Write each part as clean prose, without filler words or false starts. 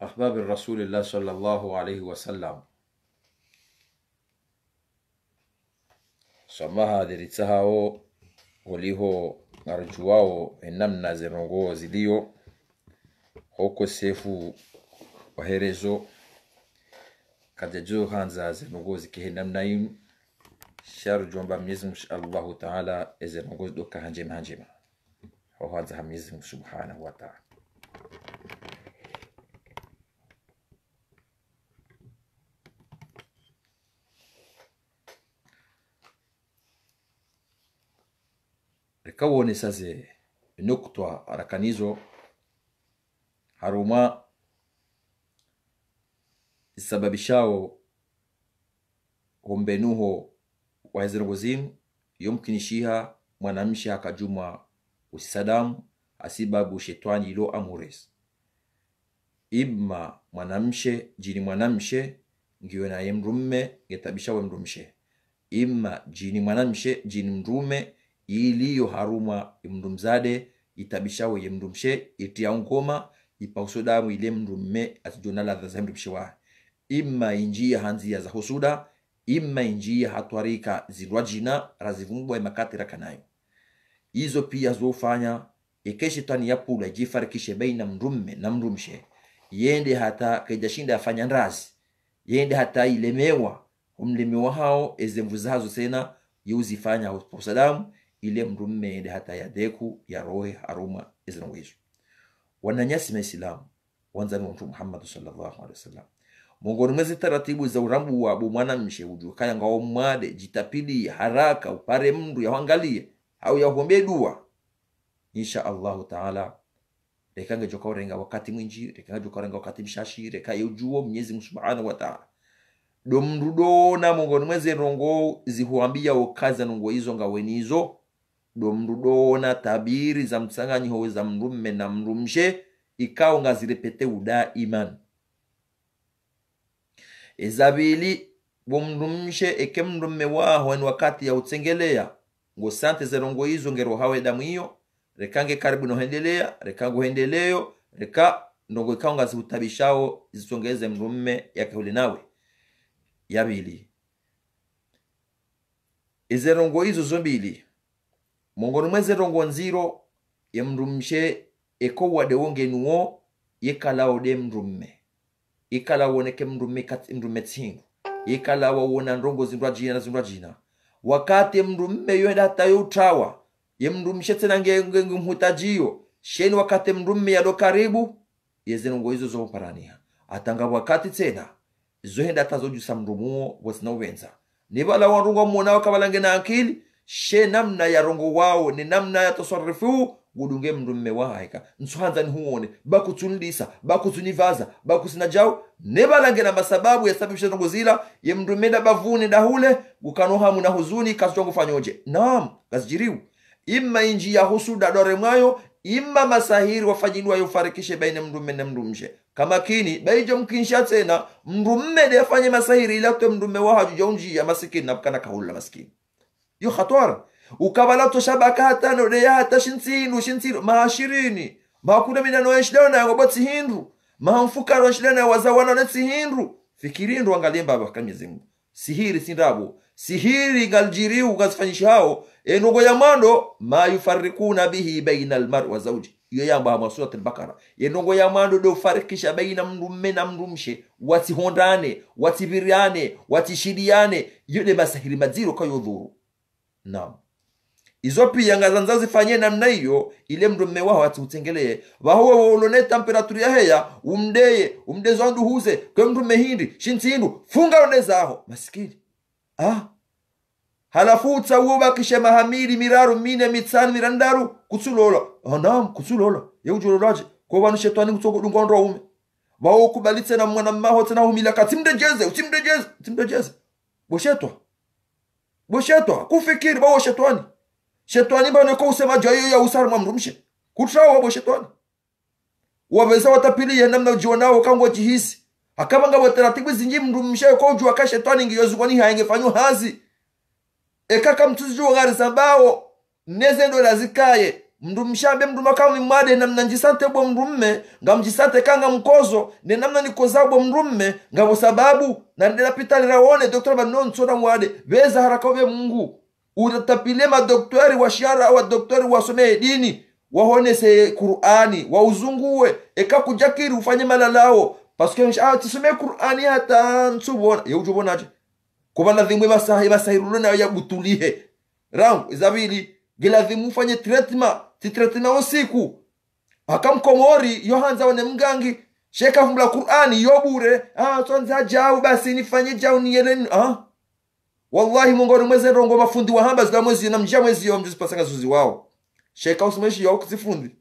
أحباب الرسول الله صلى الله عليه وسلم somaha diritsahao waliho ngarjuwao enamna zirongo zidio hoko sefu waherezo kadejo hanza zirongo zikihenamna yin sharu jomba Mwenyezi Mungu Allah Ta'ala zirongo doka hanjema ho hanza Mwenyezi Mungu Subhanahu wa Ta'ala. Rekawone saze nukutwa arakanizo haruma isababishao hombenuho wahezerongozimu yomkinishiha mwanamshi hakajuma usadamu asibabu shetani ilo amures imma mwanamshe jini mwanamshe ngiwe na yemrumme getabishawe mrumshe imma jini mwanamshe jini mrume iliyo haruma imndumzade itabishawe yemndumshe itia ngoma ipausodamu ile mndumme atijona ladha za mndumshe wa imma injia hanzia za husuda imma injia hatwarika zilwajina razivumbwa makatira kanayo hizo pia zofanya ikeshetani yapula jifarikishe baina mndumme na mndumshe yende hata kajashinda afanya ndazi yende hata ilemewa umlemewa hao ezemvuzazo sena yuzifanya husadamu ile mrumme ende hata ya deku ya rohe haruma izrangizo wananyasi maislamu wanzani wa Muhammad sallallahu alaihi wasallam mongoni mwezi taratibu za urambu wa mwanamshe ujukaya ngao mwade jitapili haraka upare mndu yaangalie au yaombe dua insha Allah Ta'ala rekange jokorenga wakati mwinji rekange jokorenga wakati mshashi reka yujuo Mwenyezi Mungu Subhanahu wa Ta'ala domrudo na mongoni mwezi rongo zihuambia okaza nongo hizo ngawenizo domrudo na tabiri za msanganyiho za mrumme na mrumshe ikao ngazirepete uda iman ezabili bomrumshe eke mrumme waho en wakati ya utsengelea ngo sante zerongo hizo ngero hawe damu hiyo rekange karibu no hendelea rekango hendeleo reka ndongo ikao ngazihutabishao zisongeze mrumme yake ule nawe yabili ezerongo hizo zombili mongoni mweze rongo nziro yemrumshe eko wade wonge nuo yekala ode mrumme ikala woneke mrumme kat mrumme tsingu ikala wona rongo zindrajina wakati mrumme yoenda tayotawa yemrumshe tena ngenge mhutajiyo sheni wakati mrumme yado karibu yezerongo hizo zo parania atanga wakati tena zohenda tazojusa mrumuo wasina wenza nibala warungo mona wakabalange na akili she namna ya rongo wao ni namna ya tasarrufu gudunge mrumme wahaika nsuhanza nhuone bakutundisa bakutunivaza bakusinajao nebalange na masababu ya sababu rongo zila ye mrumme da bavuni dahule gukanoha muna huzuni kasongo fanyoje naam kasjiriu imma inji ya husuda dore mwayo imma masahiri wafanyinwa yofarikishe baina mrumme na mrumshe kama kini baijo mkinsha tena mrumme de afanye masahiri ila to mrumme waha jujonji ya masikini napkana kahula maskini yo khatwara ukabala to shabakata no de hata shintsinu maashirini makuna mina no eshdana ngobotsi hindu mahamfukaro eshdana wazawana na tsihindu fikirindu angalemba bakanyeze Mungu sihiri sindabo sihiri galjiriu gazfanyishao enogo yamando ma yufarikuna bihi baina almar wa zawji iyo yamba ma surat al-Baqara enogo yamando do farikisha baina mrumme na mrumshe watihondane watibiriane watishidiane yule masahiri maziro kwa yudhuru naam izo pia ngazanzazi fanye namna hiyo ile mrumme wao atutengelee waho ulone temperature ya heya umdezandu huze kwa mrumme hindi shintindu funga onezaho maskini halafu utawuba kishe mahamiri miraru mine mitsani mirandaru kutsulola naam kutsulola yeujulolaje kwa banu shetani kutoka dungondo ume wao kubalitse na mwana maho tena humila katimdejeze utimdejeze boshetwa kufikiri bawo shetani bana ko usema jayo ya usarma mrumshe kutrawa boshetani waweza watapili ya namna jionao kangwa jihisi akabanga wataratibu zinji mrumshe ko jua ka shetani ngiyozugwani haingefanywa hazi ekaka mtuzi gari sabao nezendo lazikaye mshambe mndu makamu mwade namna njisante bo mrumme ngamjisante kanga mkozo ne namna nikoza bo mrumme ngabo sababu na ndela pitali raone doktora banon tsona mwade beza haraka be Mungu utatapile ma doktori wa shara wa doktori wa some dini wahone se Qur'ani wa uzunguwe ekakujakiri ufanye malalao paske tisome Qur'ani hata nsubona yujubona kubana dhimwe masahiru na ya butulihe rangu izabili gila dhimu ufanye treatment usiku akamkomori yohanza wane mgangi sheka fumbla Qur'ani yobure tonza jau basi nifanye jau niyeleni wallahi mungori mweze rongo mafundi wa hamba zila mwezi na mjia mwezi yo mjuzi pasanga zuzi wao sheka usumeshi yao kuzifundi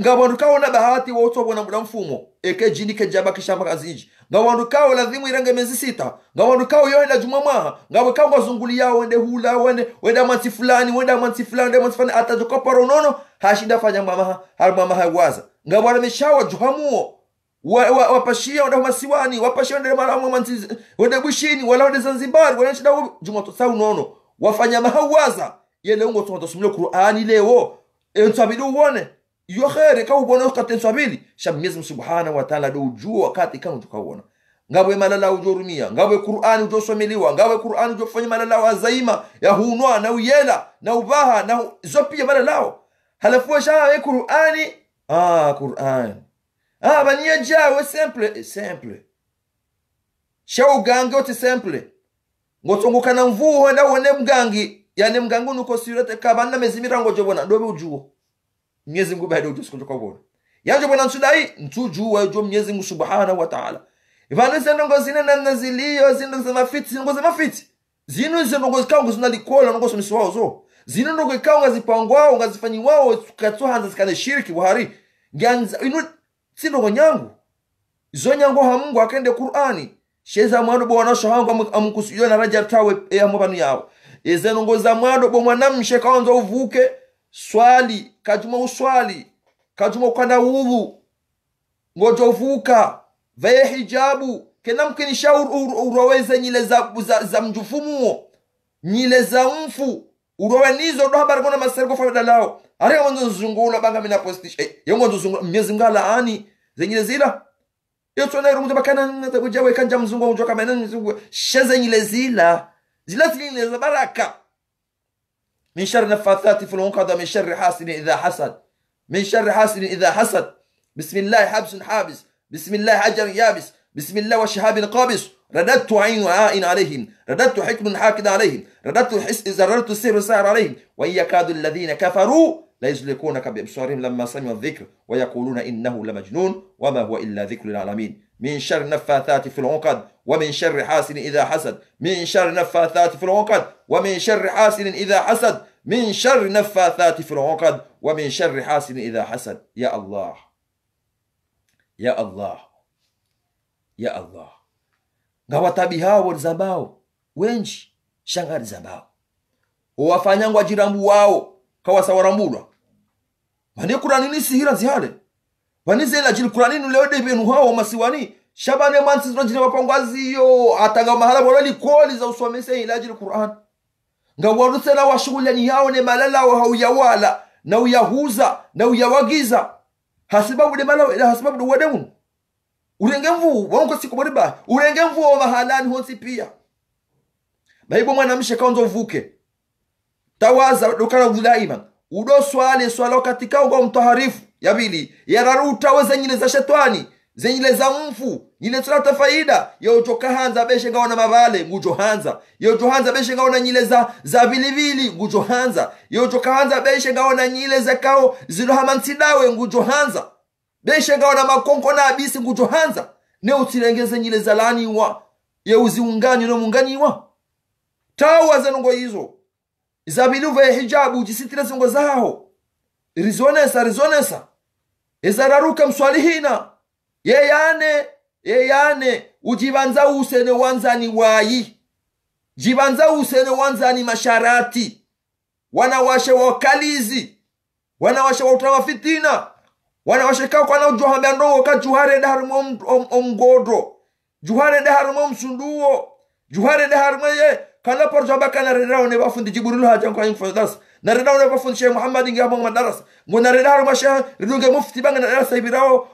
ngawandukawo na bahati wa utobo na muda mfumo eke jini ke jaba kishamba kazinji ngawandukawo ladhimu irange mezi 6 ngawandukawo yohenda jumamaha ngawandukawo wazunguli yao wende hula wende manti fulani wende manti fulani atajokoparo nono hashida fanya mamaha waza ngawana meshawa juhamuo wapashia wende masiwani wapashia wende maramu manti wende bushini wala wende Zanzibar wende shida jumoto sau nono wafanya mahawaza yele ungo tumatosumile Qur'ani leo ensabidu uone yo khair ka ubona katensabili shamyezi subhanahu wa ta'ala do ujua wakati kama tukaona ngawe malala ujorumia ngawe Qur'ani ujosomeliwa ngawe Qur'ani ujofanya malala azaima ya hunwa na uyela na ubaha na zopia malala halafu shawe Qur'ani Qur'an baniya jawe simple shaugange oti simple ngotonguka na mvuho na wone mgangi yani mgangu nuko sirete kabana mezimirango jobona dobe ujuo Mwenyezi Mungu bado utusikunjoka bora yaje bwana nsudai ntuju wa jo Mwenyezi Mungu Subhanahu wa Ta'ala ivana zenongo zine na nazilio zino za mafiti zino zenongo zikango zinalikola ngo somisiwao zo zino ngo ikango zipangwao ngazifanyiwao tukatohanza zikane shiriki buhari nganza inu sino nyangu zo nyango ha Mungu akende Qur'ani sheza mwado bwana shahangu amkusudio na raja tawe ya mabanu yao ezenongo za mwado bo mwanamshe kaanza uvuke swali kajuma uswali kajuma kana udhu ngojo vuka vae hijabu kena mkini shaur uroweze nyile za mjufumu nyile za mfu urowanizo ndo habari kona masergo famida lao ari ngozo zungula banga mina postisha yongo zungula Mwenyezi Mungu laani zenyile zila yoto na rumu bakana ntakujawe kanja mzungu unjoka manani mzungu sheze nyile zila zile za baraka من شر نفاثات في العقد من شر حاسد إذا حسد من شر حاسد إذا حسد بسم الله حبس حابس بسم الله حجر يابس بسم الله وشهاب قابس رددت عين عائن عليهم رددت حكم حاكد عليهم رددت زررت السر سار عليهم وإن يكاد الذين كفروا لا يزلقونك بأبصارهم لما سمعوا الذكر ويقولون إنه لمجنون وما هو إلا ذكر للعالمين من شر نفاثات في العقد ومن شر حاسد إذا حسد من شر نفاثات في العقد ومن شر حاسد إذا حسد من شر نفاثات في العقد ومن شر حاسد إذا حسد يا الله يا الله يا الله ngawatabiha wazambao wenji shangari zambao wafanya ngwajirambu wao kawasawarambulwa bane Qur'ani ni sihira zihale bane zela jil Qur'ani leo de benu hao masiwani shabane mansi zojina mapangwazi yo atanga mahala bolali koli za usomese ila jil Qur'an ngawarusela washughulani yao ne malala wa hauyawala na uyahuza na uyawagiza hasibabu de malala ila hasibabu de wademu urengemvu wangu sikubariba urengemvu wa mahalani honsi pia baibo mwanamshe kaonzo vuke tawaza dukana dhulaima udo swala katika ngo mtaharifu yabili yararuta weza nyile za shetani zenyile za mfu nyile tulata faida yotoka hanza beshe ngaona mabale ngujo hanza yoto hanza beshe ngaona nyile za vilivili ngujo hanza yotoka hanza beshe ngaona nyile za kao zilo hamansidawe ngujo hanza beshe ngaona makonko na abisi ngujo hanza ne utirengeze nyile za lani wa yeuzi ungani no mungani wa tawa zenongo hizo zabiluva ya hijabu jisitira zingo zao rizonesa ezararuka mswalihina yeyane ujibanza usene wanzani wayi jibanza usene wanzani masharati wanawashe wakalizi wanawashe utawa fitina wanawashe kwa na ujohambe ndogo ka juhare daharmo omgodo juhare daharmo msunduo juhare daharmo ye kana porjo bakana rerao ne bafundi jiburul hajan kwa infodas na reda una kufundisha Muhammad inga hapo madarasa ngona reda haru masha ridunge mufti banga na darasa ibirao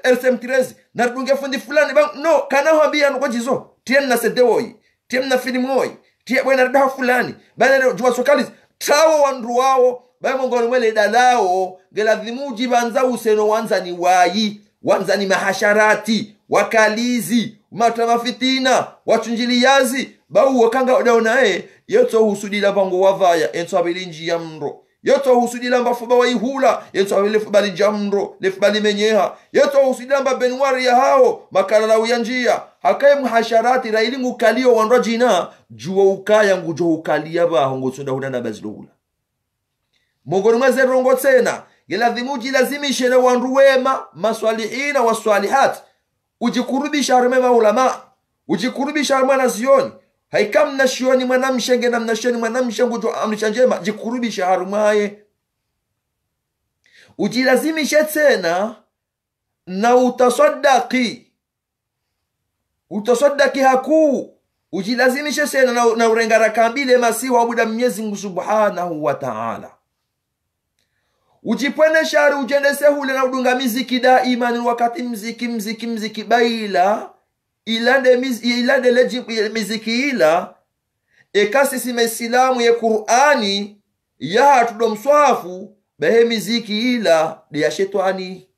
LSM13 na ridunge fundi fulani bang no kana hambia no kwajizo tien na sedewoi tien na filimoi tie bwana reda fulani bana juma sokali tawo wandu wao ba mongoni mwele dalao geladhimuji banza useno wanza ni wayi wanza ni mahasharati wakalizi matamafitina wachunjiliyazi bau wakanga odaonae yoto husudila bango wavaya enso abilinji ya mro yoto husudila mbafuba waihula enso abilifubali jamro lefubali menyeha yoto husudila mba benwari ya hao makalala uyanjia hakaye muhasharati raili ngukalio wandwa jina juwa ukaya ngujo ukalia ba hongo sunda hudana bazlohula mongoni mwaze rongo tena geladhimuji lazimishe na wandu wema maswalihina waswalihat ujikurubisha harumema ulama ujikurubisha harumana zioni haikam na shioni mwanamshenge na mnashioni mwanamshengu jo amrisha njema jikurubisha harumaye ujilazimishe tena na utasaddaki haku ujilazimishe tena na urengara kambile masiwa abuda Mwenyezi Mungu Subhanahu wa Ta'ala ujipwene shari ujendese hule na udunga miziki daima ni wakati mziki baila ilande miziki ila ekasi simesilamu ya Qur'ani ya hatudo mswafu behe miziki ila ya shetani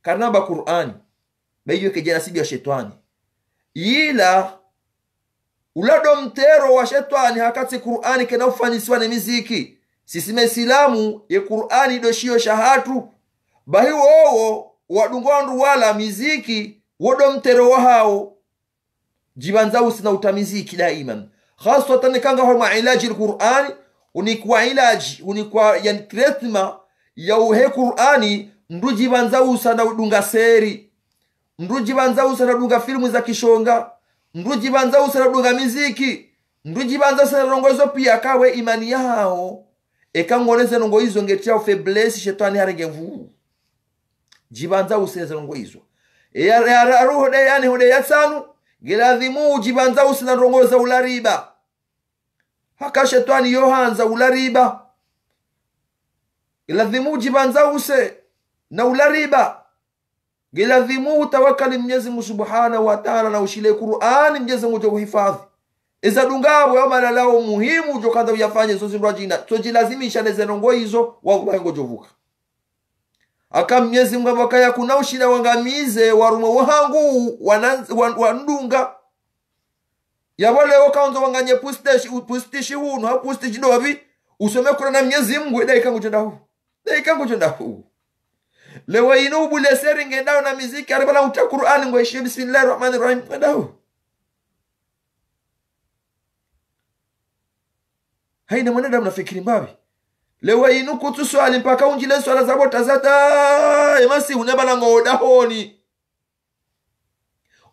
karnaba Qur'ani beyo kejana sibi ya shetani ila ulado mtero wa shetani hakati Qur'ani kena ufanisiwa na miziki sisi mesilamu ya Qur'ani doshio shahatu bahi wowo wadungondu wala miziki wodo mtero wa hao jibanza usina utamiziki daima khaswatan kanga homa ilaji al-Qur'ani unikwa ilaji unikwa yani treatment ya uhe Qur'ani ndu jibanza usana udunga seri ndu jibanza usana dunga filmu za kishonga ndu jibanza usana dunga miziki ndu jibanza usana rongozo pia kawe imani yao ekangoleze nongo hizo ngetia faiblesse shetani harengevu jibanza useze nongo hizo ya ruho de yani hode yasanu geladhimu jibanza usina rongoza ulariba haka shetani yohanza ulariba geladhimu jibanza use na ulariba geladhimu tawakkali Mwenyezi Mungu Subhanahu wa Ta'ala na ushile Qur'ani Mwenyezi Mungu jo kuhifadhi eza dungabo yamala lao muhimu jo kanda uyafanye zozi rwajina so jilazimisha nezenongo hizo wabango jovuka aka Mwenyezi Mungu bakaya kuna ushila wangamize warumo wahangu wandunga yabole wakaanza wanganye pustishi hunu ha pustishi dobi usome kuna na Mwenyezi Mungu daika ngujonda hu lewa inu bule seringe ndao na miziki arabana uta Qur'ani ngoishi bismillahirrahmanirrahim ndao haina mwanadamu nafikiri mbabi lewa inu kutu swali mpaka unjile swala zabo tazata emasi unebala ngodahoni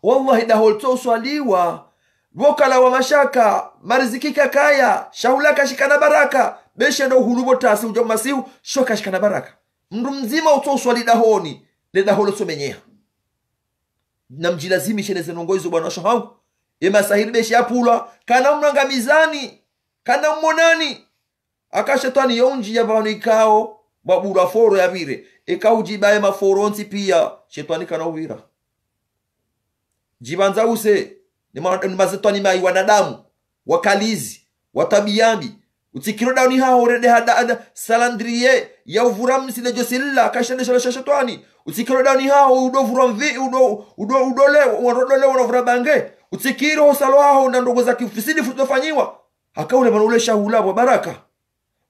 wallahi dahol to swaliwa vokala wa mashaka marizikika kaya shaulaka shikana baraka beshe ndo hulubo tasi ujo masihu shoka shikana baraka mndu mzima uto swali dahoni le daholo somenyeha na mjilazimi sheneze nongoizo bwana shahangu ema sahili beshe apula kana mnanga mizani kana monani akashetani yonji ya banu ikao babura foro ya vire ikaujibaye maforonsi pia shetani kana uwira jibanza use ni mazetani mai wanadamu wakalizi watabiyambi utikiro dawni ha horede hada salandriye ya uvuramsi na josilla akashendesha shetani utikiro dawni ha udovuramvi udole wanavura bange utikiro salo ha ndogo za kifisidi futofanyiwa hakaule manule shahula wa baraka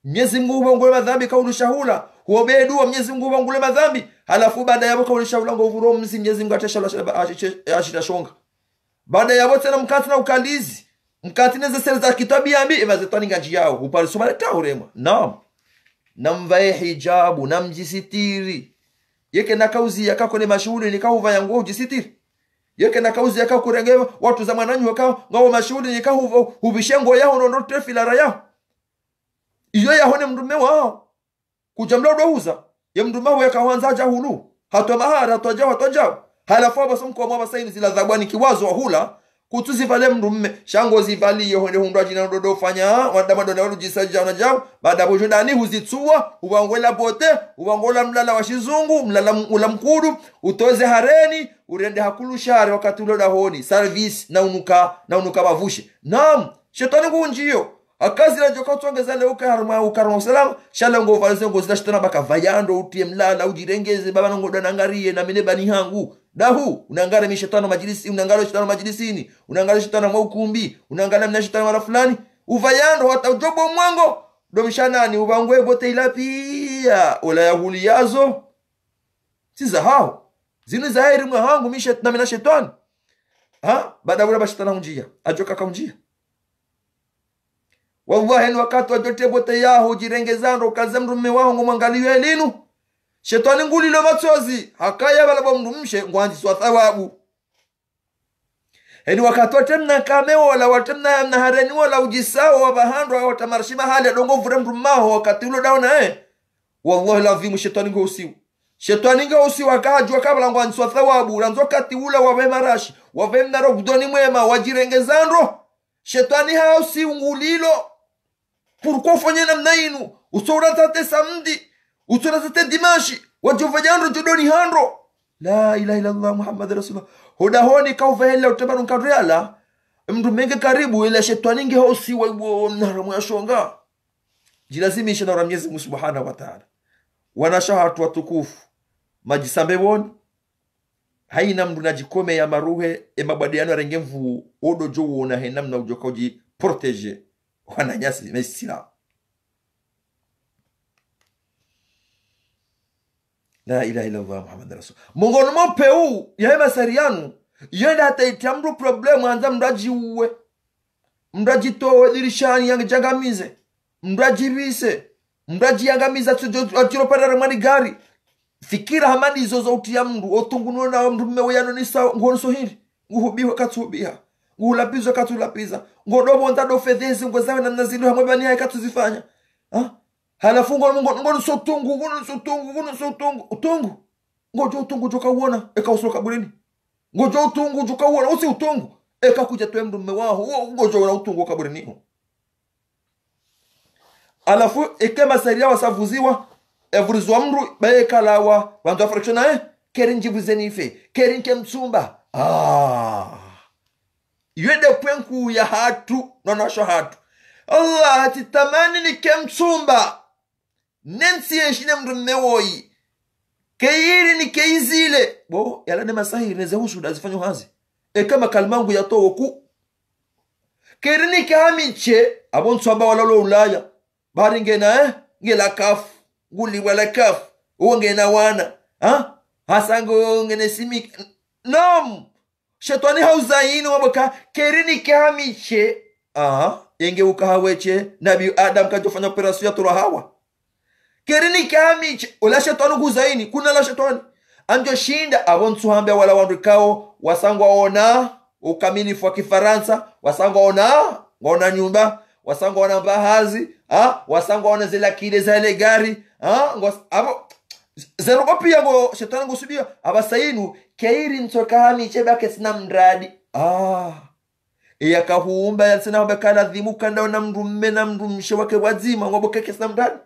Mwenyezi Mungu ngule madhambi kaulu shahula huobedu Mwenyezi Mungu ngule madhambi halafu baada ya kaulu shahula ngovuro mzi Mwenyezi Mungu atashala ashitashonga baada ya wote na mkati na ukalizi mkati neze sera za kitabia ambi mazetani ngaji yao upale somale taurema naam namvae hijabu namjisitiri yeke na kauzi yakako ne mashuhuri nikauva yangu ujisitiri yeke na kauzi yakako kurengewa watu za mwananyu wakao ngao mashuhuri nikauva ubishengo yao ndo tefilara yao iyo yahone mndume wao kujamla dohuza ya mndume wao yakaanza jahulu hatwa mahara hatwa jao halafu basi mko mwa basaini zila zabani kiwazo hula kutuzivale mrumme shango zivaliye honde hundwa jina dodo fanya wanda madona walujisa jana jao baada bojondani huzitsua ubangwela bote ubangola mlala wa shizungu mlala mkudu utoze hareni urende hakulu share wakati ulo dahoni service na unuka bavushe naam shetani kunjiyo akazi la joka tuongeza leo ukarma salam shala ngo valse ngo zidashitana baka vayando utie mlala ujirengeze baba ngo danangarie na mine bani hangu dahu unangara mishetano majilisi unangara shetano majilisini unangara shetano maukumbi unangara mna shetano mara fulani uvayando hata ujobo mwango domshanani ubangwe bote ilapia ola yahuliazo siza hao zini zairi mwa hangu mishetana mina shetani baada ula bashetana unjia ajoka kaunjia wallahi ni wakati wajote bote yaho jirengezando kaza mrume waho ngomangaliwe linu shetani ngulilo matsozi hakaya bala bamdumshe ngwanzi swa thawabu hedi wakati watemna kameo wala watemna na harani wala ujisao wabahandwa watamarshima hali adongo vure mrumaho wakati ulo daona wallahi lazimu shetani ngeusiwa akajwa kabla ngwanzi swa thawabu lanzo kati ula wabe marashi wabe mnaro gudoni mwema wajirengezando shetani hausi ngulilo pourquoi ufanye namna inu usora tate samedi usora tate dimashi wajovajando jodoni handro la ilaha illa allah muhammad rasulullah hoda honi kauvela utabanu kadriala mtu menge karibu ila shetani nge hausi wa mnaramu ya shonga jilazimisha na Mwenyezi Mungu Subhanahu wa Ta'ala wanashahatu watukufu majisambe woni haina mndu najikome ya maruhe emabadiano arengemvu odo jo wona henamna ujoka uji protéger wananyasi mesila la ilaha illa allah muhammad rasul mongono mopeu yema sarianu yenda hata itamru problem anza mraji uwe mraji towe dirishani yang jangamize mraji bise mraji yangamiza tujo atiro para mani gari fikira hamani izo zauti ya mndu otunguno na mndu mmewe yano nisa ngono sohiri nguhubiwa katubiha nguhulapizo katulapiza ngodobo ndado fedhezi ngozawe na nazilu hamwe bani hai katuzifanya halafu ngono sotungu utungu ngojo utungu joka uona eka usoka bulini ngojo utungu joka uona usi utungu eka kuja tuwe mndu mmewaho ngojo na utungu kaburini alafu ekema saria wasavuziwa evurizwa mru baekalawa bantu afractiona kerinjibuzenife kerinke mtsumba yede pwenku ya hatu nonosho hatu Allah atitamani ni kemtsumba nensi yeshine mru mmewoyi keiri ni keizile bo yala ne masahiri neze husuda zifanyo hazi kama kalmangu ya towo ku kerini kamiche abon tsamba wala lo ulaya bari ngena ngela kafu nguli wala kafu ngena wana hasango ngene simi nom shetani hauzaini waboka kerini kamiche yenge ukahaweche nabi adam kajofanya operasyon ya tura hawa kerini kamiche ola shetani huzaini kuna la shetani anjo shinda abontu hambe wala wandikao wasangwa ona ukamilifu wa Kifaransa wasangwa ona nyumba wasangwa ona bahazi wasangwa ona zile kile za ile gari abo zero kopia ngo shetani ngusubia abasainu keiri ntoka hamiche bake sina mradi yakahuumba yasina bakala dhimu kanda na mrumme na mrumshe wake wazima ngobo keke sina mradi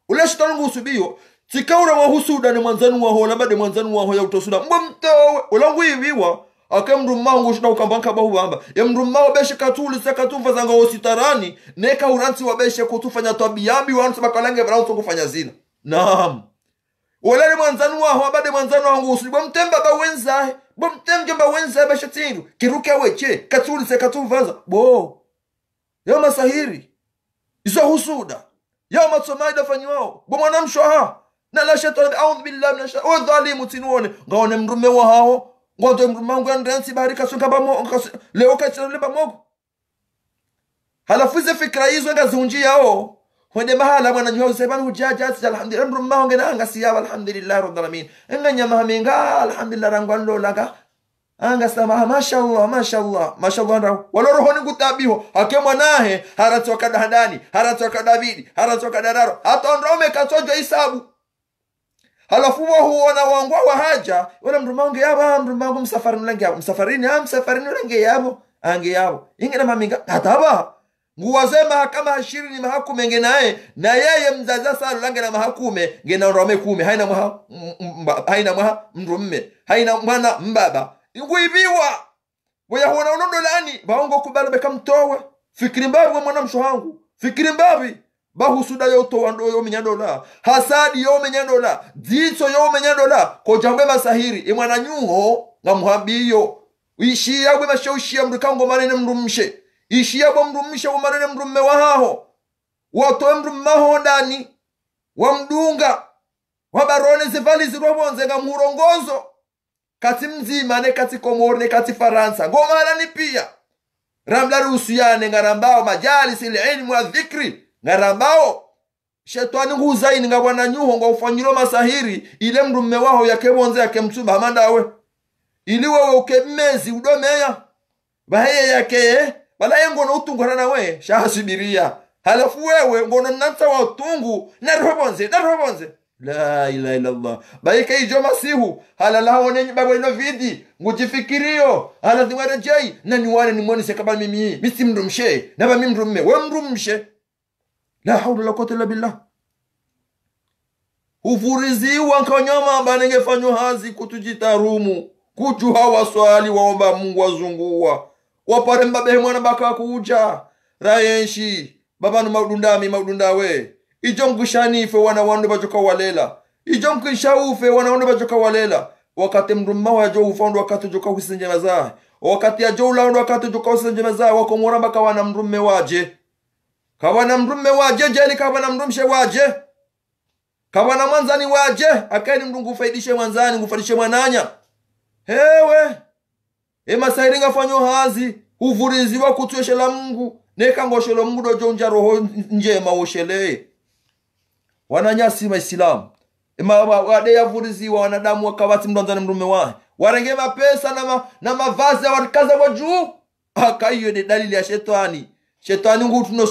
ule shetani ngusubio tikaura wa husuda ni mwanzanu wa hola bade mwanzanu wa hoya utosuda mbomtowe ulangu hiviwa akemrumma ngushina ukambanka bahubamba ya mrumma beshe katuli sakatufa zanga ositarani neka uransi wabeshe kutufanya tabiyambi wansu bakalange baranso kufanya zina naam wala ni mwanzanu wa hola bade mwanzanu wa ngusu bomtemba bawenzahe bomtemje bawenzahe beshe tindu kiruke weche katuli sakatufa bo ya masahiri izo husuda ya matsomaida fanyiwao bo mwanamshwa na la shetani a'udhu billahi minash shaitani dhalimu tinuone ngaone mrume wa hao ngoto mrumangu andansi barika songa bamo leo kachele bamogo halafu fikra hizo ngazunji yao wende mahala mwana nyo sebana hujaja alhamdulillah mrumangu ngena siya alhamdulillah rabbil alamin nganya mahamenga alhamdulillah rangwando laga anga sama mashallah ndo wala rohoni gutabiho akemwa nahe haratoka dandani haratoka Davidi haratoka Dararo hata ndome katojo hisabu halafu huona wangwa wa haja wala mrumangu yaba mrumangu msafarini langi yabo msafarini langi yabo ange yao ingena maminga hataba nguwaze mahakama hashiri ni mahakume ngenae na yeye mzaza sala lange na mahakume ngena rome kume haina mwa mrumme haina mwana mbaba nguibiwa boya huona unondo lani baongo kubala bekamtowe fikiri mbabi mwana mshohangu fikiri mbabi bahusuda yo to wando yo menyadola hasadi yo menyadola ditso yo menyadola ko jambe masahiri imwana nyuho ngamuhabiyo ishia bwe mashaushia mrukango manene mrumshe ishia bwe mrumshe wa manene mrumme waho wato mrumme ho ndani wa mdunga wa barone zivali zirobonze ngamurongozo kati mzima ne kati Komoro ne kati Faransa ngomana ni pia ramla rusuyane ngarambao majalis ilmu wa dhikri ngarambao shetani nguzaini ngabwana nyuho ngo ufanyiro masahiri ile mrumme waho yakebonze yakemtuba mandawe ili wewe ukemezi udomeya baheye yake bala ngono utungana nawe shahasibiria halafu wewe ngono nanta wa utungu na robonze la ilaha illa Allah baika ijo masihu halala hone babo ino vidi ngujifikirio hala thiwara jai na niwane ni mwoni sekaba mimi misi mrumshe na ba mimi mrumme we mrumshe la hawla la quwwata illa billah uvurizi wankanyama banengefanywa hazi kutujitarumu kujuha waswali waomba Mungu wazungua wapare mbabe mwana baka kuja rayenshi babanu maudundawe ijomkushanife wana wandu bajoka walela ijomkushaufe wana wandu bajoka walela wakati mrumma wajo ufondo wakati joka husinje mazaa wakati ya joula wakati joka husinje mazaa wako muramba kawana mrumme waje kawana mrumme waje jeli kawana mrumshe waje kawana mwanzani waje akaini mrungu faidishe mwanzani ngufaidishe mwananya hewe masairi ngafanyo hazi uvurizi wa kutueshela Mungu neka ngoshelo Mungu dojo nja roho njema woshele wananyasi Waislamu wade yavurizi wa wanadamu wakawati mdonzani mrume wae warenge mapesa na mavazi warikaza wa juu akaiyo ni dalili ya shetani ngutu no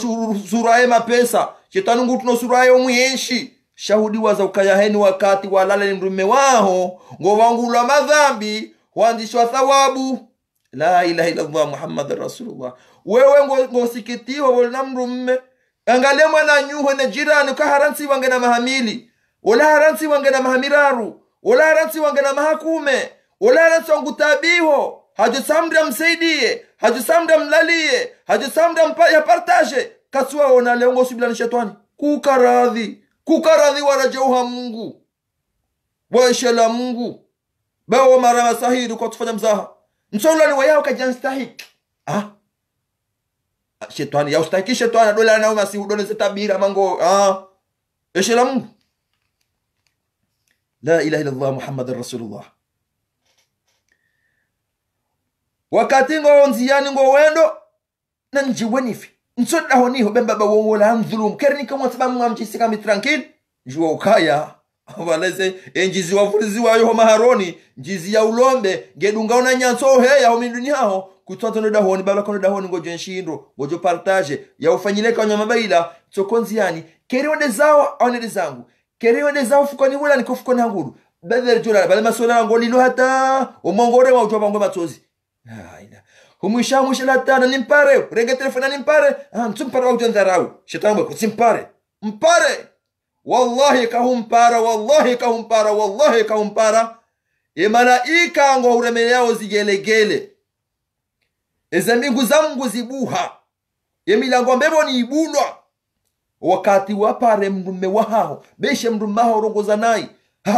suraye mapesa shetani ngutu no suraye omuyenshi shahudi waza ukayaheni wakati walale ni mrume waho ngowangula madhambi huanzishwa thawabu la ilaha illa Allah Muhammadur Rasulullah wewe ngosikitiwa wala mrumme angalia mwana nyuho na jirani ka haransi wange na mahamili wala haransi wange na mahamiraru wala haransi wange na mahakume wala haransi wangu tabiho hajusamda msaidie hajusamda mlalie hajusamda ya partage kaswa ona leongo subila shetani kukaradhi warajauha Mungu waishela Mungu bawo mara masahidi kwa tufanya mzaha msolani wayao kajanstahiki shetani yaustahiki shetani dola na umasi dole zitabira mango ishela Mungu la ilaha illa Allah Muhammadur Rasulullah wakati ngo nziani ngo wendo na njiwenifi nsoda honiho bemba bawola mdhulum kerni kama sababu mwamjisi kama tranquil jua ukaya waleze enjizi wafurizi wayo maharoni njizi ya ulombe ngedunga ona nyanso heya ho minduni hao kutwata no dahoni bala kono dahoni ngojo nshindo ngojo partage ya ufanyileka wanyama baila tokonziani keriwende zao aonede zangu keriwende zao fukoni wala nikofukoni hanguru bedher jola bala masola ngolilo hata umongore wa utoba ngoma matozi humusha latana nimpare renge telefona nimpare mtumpare wa ujondarau shetani kusimpare mpare wallahi kahumpara malaika ngo uremeleo zigelegele ezambingu zangu zibuha milango mbebo ni ibulwa wakati wapare mrume wahao beshe mrume wahao rongoza nai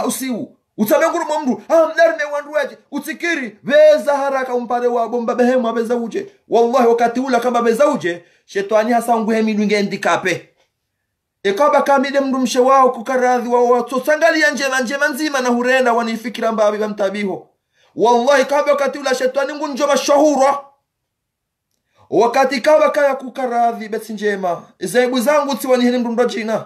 usiu utamenguru mumru mdarme wanduaje utikiri beza haraka umpare wa bomba behemu abeza uje wallahi wakati ula kama beza uje shetani hasa nguhemi dunge ndikape ekaba kamide mrumshe wao kukaradhi wao sangalia njema nzima na hurenda wanifikira mbabi bamtabiho wallahi kaba wakati ula shetani ngunjo mashahura wakati kaba kaya kukaradhi beti njema zaibu zangu tiwani hini mrumba jina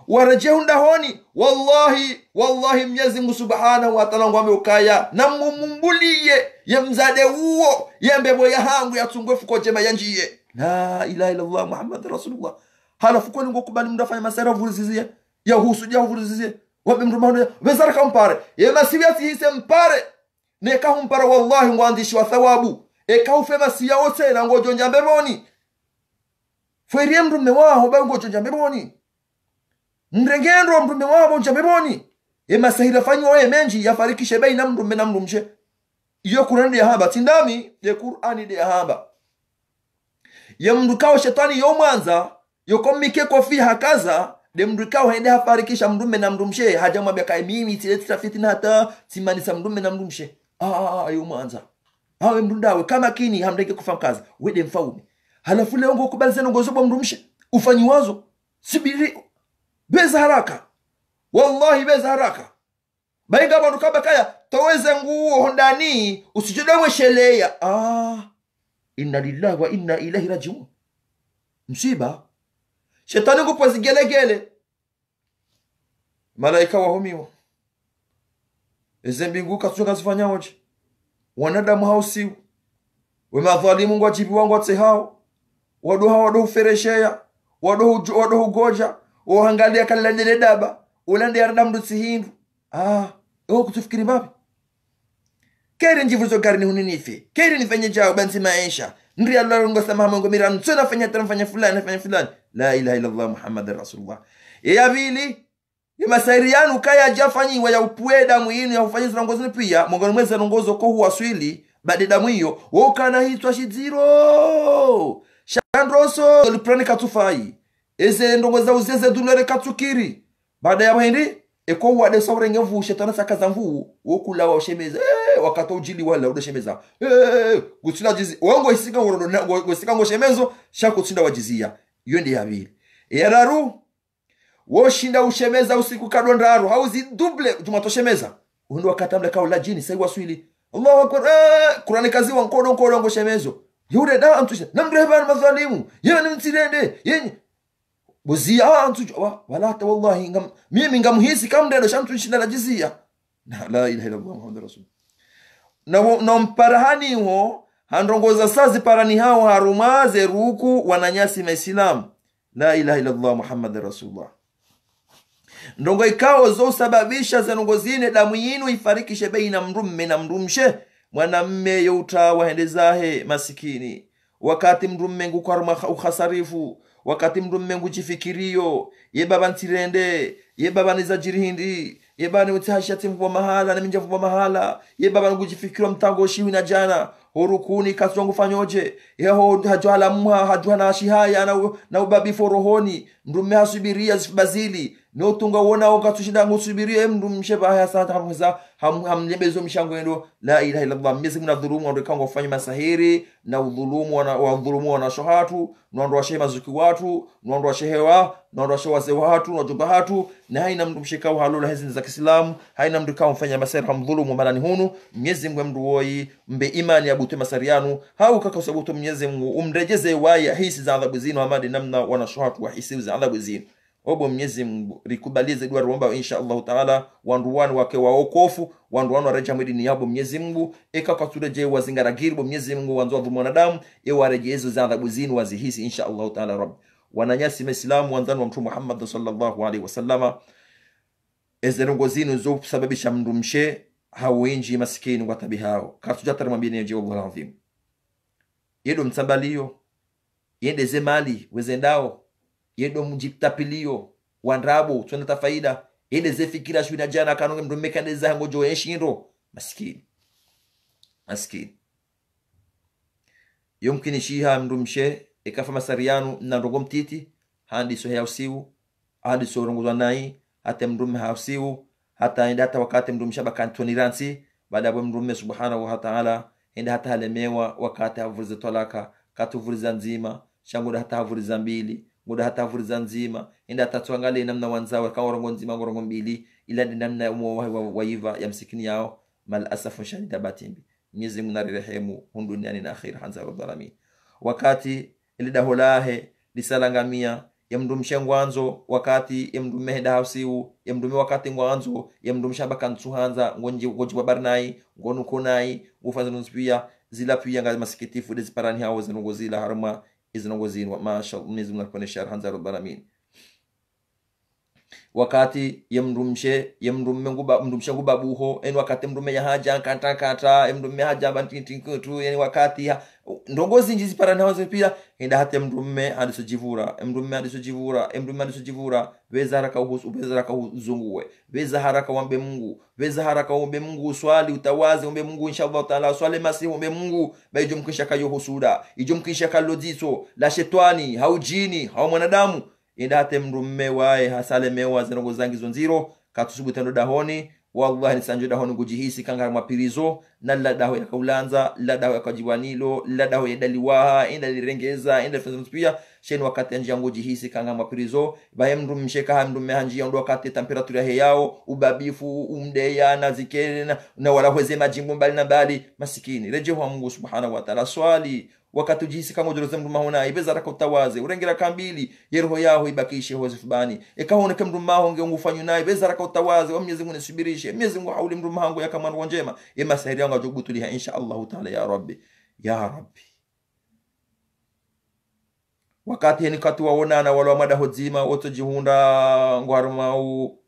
warajehunda honi wallahi Mwenyezi Mungu Subhanahu wa Ta'ala ngwame ukaya na mumumbulie ye mzade uo yembebo ya hangu ya tungwefu kwa jema yanjiye la ilaha illa Allah Muhammadur Rasulullah halafu kwa ngokubali mndafanya masara vulizizie ya husudia vulizizie wabe mrumano wezara kampare ye masibiati hise mpare neka humpare wallahi ngwandishi wa thawabu kaufe masiya wote na ngojo njambe boni fwerie mrume wao ba ngojo njambe boni mrengendo mrume wao njambe boni masahira fanyo menji yafarikishe baina mrume na mrumshe iyo Qur'ani ya haba tindami ya Qur'ani de haba ya mrukao shetani yo mwanza yo komike kofi hakaza de mrukao hende hafarikisha mrume na mrumshe hajamwambia kai mimi tileta fitina hata simanisa mrume na mrumshe yo mwanza hawe mrundawe kama kini hamdeke kufamu kazi wede mfaume halafu leo ngo kubali zenu ngozobo mrumshe ufanyi wazo sibiri beza haraka wallahi beza haraka bainga bandu kabakaya toweze nguo ndani usijodwe sheleya inna lillahi wa inna ilaihi rajiun msiba shetani ngupozi gelegele malaika wahumiwa ezembingu katsuka zifanya hoje wanadamu hausiu wemadhalimu ngwajibi wangu atehao wado ufereshea wado ugoja uhangalia kalendele daba ulande yardamdu tsihindu kutufikiri mapi kere njivuzo gari ni huninifi kere nifanye jao bansi maisha ndri Allah ngo sama mungu miranu tsona fanya tanfanya fulani la ilaha illa Allah muhammadur rasulullah ya vili ya masairi yanu kaya jafanyi wa ya upuwe damu yinu ya ufanyi zinongozini pia mungu mweza nongozo ko huwaswili bade damu hiyo wokana hitwa shiziro shandroso liprani katufai eze ndongoza uzeze dunere katukiri baada ya hindi eko wade saurenge vu shetana sakaza mvu wokula wa shemeza wakati ujili wala udashemeza gutsina jizi wango isika ngoro isika ngo shemezo shako tsinda wajizia iyo ndi yabiri yararu woshinda ushemeza usiku kadondaru hauzi double tumatoshemeza undo wakatamle kaula jini sai waswili Allahu akbar Qur'ani kazi wa nkodo ngo shemezo yure da antusha namreba mazalimu yene mtirende yenye buzia antu wala ta wallahi mimi ngamuhisi kamdendo shamtu shinda la jizia la ilaha illa Allah muhammadur rasul na mparahani ho handongoza sazi parani hao harumaze ruku wananyasi maislamu la ilaha illa Allah muhammadur rasulullah ndongo ikao zo sababisha zanongozine damu yinu ifarikishe baina mrumme na mrumshe mwanamme yuta wahendezahe masikini wakati mrumme ngukaruma ukhasarifu wakati mrumme nguchifikirio ye baba ntirende ye baba nizajirihindi ye baba utahashati mvo mahala na minja mvo mahala ye baba nguchifikiro mtango shiwi na jana horukuni kasongo fanyoje yeho hajwala mwa hajwana shihaya na ubabi forohoni mrumme hasubiria zifbazili no tunga wona okatushinda ngusubiria mrumshe baya sana hamza hamlebezo mishango ndo la ilaha illa Allah mezi mna dhulumu ndo kango fanya masahiri na udhulumu wa dhulumu wana shohatu ndo washe mazuki watu ndo washehewa ndo washe wazee watu ndo jumba hatu na haina mrumshika halula hizi za Kiislamu haina mndu kao mfanya masahiri hamdhulumu malani hunu Mwenyezi Mungu mduoi mbe imani abute masarianu hau kaka sababu Mwenyezi Mungu umrejeze waya hisi za adhabu zinu amadi namna wana shohatu wa hisi za adhabu zinu obo Mwenyezi Mungu likubalize dua ruomba insha Allah taala wanduwanu wake waokofu wanduwanu wareja mwidini yabo Mwenyezi Mungu ekakatureje wazingaragira bo Mwenyezi Mungu wanzo wa mwanadamu ewarejezo za adhabu zinu wazihisi insha Allah taala rabb wananyasi Muislamu wanzanu wa Mtume Muhammad sallallahu alaihi wasallama ezerongo zinu zo sababisha mndumshe hawinji maskini watabihao katujatara mambini je Allah azim yedo mtsambalio yende zemali wezendao yedo mjiptapilio wandrabo tunata faida ile zefikira shwina jana kanonge mdomeka ndeza ngojo yeshindro maskini yumkini shiha mdumshe ekafa masarianu na rogo mtiti handi so hausiu hadi so rongozwa nai hata mdume hausiu hata enda hata wakati mdumsha bakantoni ransi baada ya mdume subhanahu wa ta'ala enda hata halemewa wakati havuriza talaka katuvuriza nzima shanguda hata havuriza mbili muda hata havuriza nzima enda atatuangalia namna wanzao kama rongo nzima ngorongo mbili ila namna waiva ya msikini yao mal asafu shadida batimbi Mwenyezi Mungu narehemu duniani na akhira hanza rabbil wakati ile daholahe lisalangamia ya mdumsha ngwanzo wakati ya mdume hausiu ya mdume wakati ngwanzo ya mdumsha bakantsuhanza ngonji barnai ngonu konai ufanza nusipia zila pia ngazi masikitifu desiparani hao zinongozila haruma izinongozini wa mashallah Mwenyezi Mungu anakuonesha hanza rabbil wakati yemrumshe mrumshe ngubabuho en wakati mrume ya haja kata mrume haja bantintinkutu yani wakati ndongozi njizi para nazo pia enda hata mrume adisojivura weza haraka weza haraka uzunguwe weza haraka wambe Mungu swali utawaze ombe Mungu inshallah taala swali masi ombe Mungu baijo mkisha kayo husuda ijo mkisha kalodiso la shetani haujini hau mwanadamu enda hata mrume wae hasale mewa zinongo zangi zonziro katusubutano dahoni wallahi nisanjo dahoni kujihisi kanga mapirizo na la daho ya kaulanza la daho ya kajiwanilo la daho ya daliwaha enda lirengeza enda pia sheni wakati anji yangu jihisi kanga mapirizo bahe mrumsheka hamdume hanji yangu wakati temperatura heyao ubabifu umdeya na zikere na wala huweze majimbo mbali na mbali masikini reje wa Mungu subhanahu wa ta'ala swali wakati ujihisi kanga ujoroze mduma hona ibeza raka utawaze urengera kambili yeroho yaho ibakishe hoze fubani ekahone ke mduma honge ungufanyu naye ibeza raka utawaze wa Mwenyezi Mungu nisubirishe Mwenyezi Mungu hauli mduma hangu ya kama njema ema sahiri yangu ajogutuliha insha Allah ta'ala ya Rabbi wakati yani katu waonana wala madaho zima otojihunda ngwarumau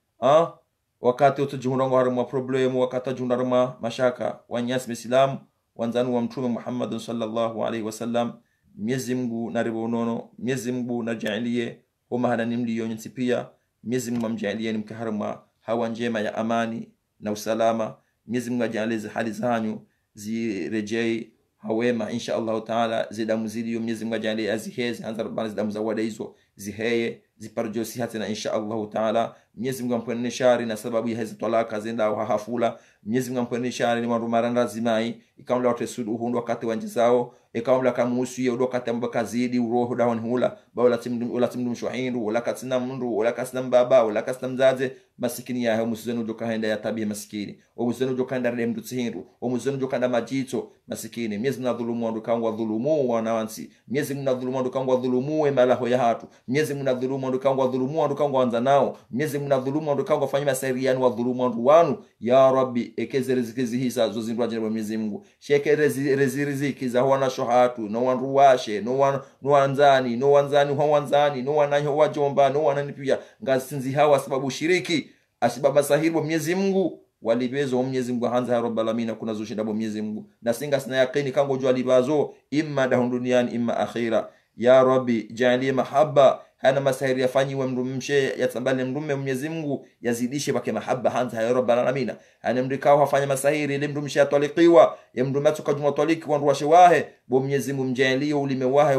wakati otojihunda ngwarumau problemu wakati jihunda mashaka wanyasi Muislamu wanzanu wa mtume Muhammad sallallahu alaihi wasallam Mwenyezi Mungu naribonono Mwenyezi Mungu najalie homa hana nimliyo nyinsi pia Mwenyezi Mungu amjalie nimkaharma hawa njema ya amani na usalama Mwenyezi Mungu ajalie hali zanyu zirejei hawema insha Allah taala zidamu ziliyo Mwenyezi Mungu ajalie aziheze anza rabbana zidamu za wada hizo ziheye ziparjosi hata na insha Allah taala Mwenyezi Mungu ampone shari na sababu ya hizo talaka zenda au hafula Mwenyezi Mungu ampone shari ni marumaranga zimai ikamla watesudu hundo wakati wanjizao ikamla kamusu ya wakati ambaka zidi uroho dawani hula bawla timdum shuhindu wala katina mundu wala kasna baba wala kasna mzaze masikini ya musuzenu joka henda ya tabia masikini o musuzenu joka henda remdu tsihindu o musuzenu joka henda majito masikini Mwenyezi Mungu adhulumu wandu kangwa dhulumu wanawansi Mwenyezi Mungu adhulumu wandu kangwa dhulumu emalaho ya hatu Mwenyezi Mungu adhulumu wandu kangwa dhulumu wandu kangwa anza nao Mwenyezi Mungu adhulumu wandu kangwa fanya masariani wa dhulumu wandu wanu ya Rabbi ekeze riziki zihisa zozindwa jina Mwenyezi Mungu sheke riziki za wana shohatu no wandu washe no wanzani no wananyo wajomba no wanani pia ngasinzi hawa sababu shiriki asibaba sahibu Mwenyezi Mungu walibezo Mwenyezi Mungu hanza ya Rabbal Alamin kuna zushinda Mwenyezi Mungu na singa sina yaqini kango jwa libazo imma dahun duniani imma akhira ya Rabbi jalie mahaba hana masahiri yafanyiwe mrumshe yatambale mrume Mwenyezi Mungu yazidishe bake mahaba hanza ya Rabbal Alamin ana mrikao hafanya masahiri ile mrumshe atwalikiwa ya mrume tukajuma twaliki wandu washewahe bo Mwenyezi Mungu mjalie ulimewahe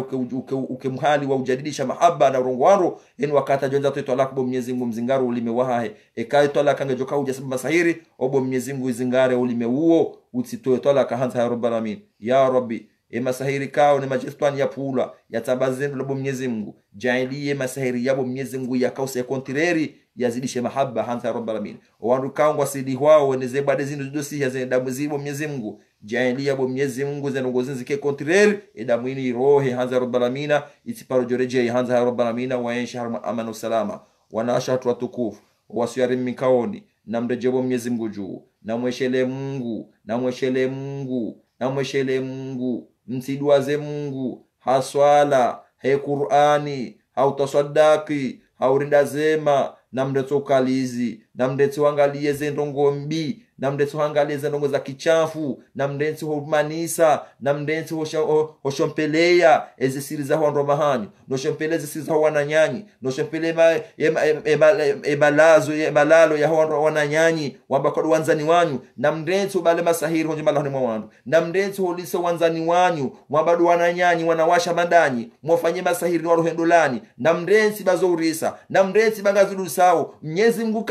ukemhali wa ujadidisha mahaba na urongwaro en wakata jonza to talak bo Mwenyezi Mungu mzingaru ulimewahe ekai talaka ngajoka ujasaba masahiri obo Mwenyezi Mungu izingare ulimeuo utitoe talaka hanza ya Rabbal Alamin ya Rabbi masahiri kao ni majestwani ya pula ya tabazendo labo Mwenyezi Mungu jailie masahiri yabo Mwenyezi Mungu yakause ya kontreri yazidishe mahaba hanza Rabbal Alamin wandu kangwa sidi wao weneze bade zindo dosi ya zendamu zibo Mwenyezi Mungu jailie yabo Mwenyezi Mungu zenongozinzi ke kontreri edamu ini rohe hanza Rabbal Alamin itiparo joreje hanza Rabbal Alamin wa yanshar amanu salama wanashatu watukufu wasiyari mikaoni na mrejebo Mwenyezi Mungu juu na mweshele Mungu msiduaze Mungu haswala he Qur'ani hautasadaki haurinda zema na mdeto kalizi na mdeto angalie zendongo mbi na mdeto angalie zendongo za kichafu na mdeto humanisa na mdeto hoshompelea ezi siri za hondo mahani no shompeleze siri za wananyanyi no shompele malalo ya hondo wananyanyi wamba kwa wanzani wanyu na mdeto bale masahiri honje malahoni mwandu na mdeto holise wanzani wanyu wamba wananyanyi wanawasha mandanyi mwafanye masahiri wa rohendolani na mdeto bazourisa na mdeto bangazulu sao Mwenyezi Mungu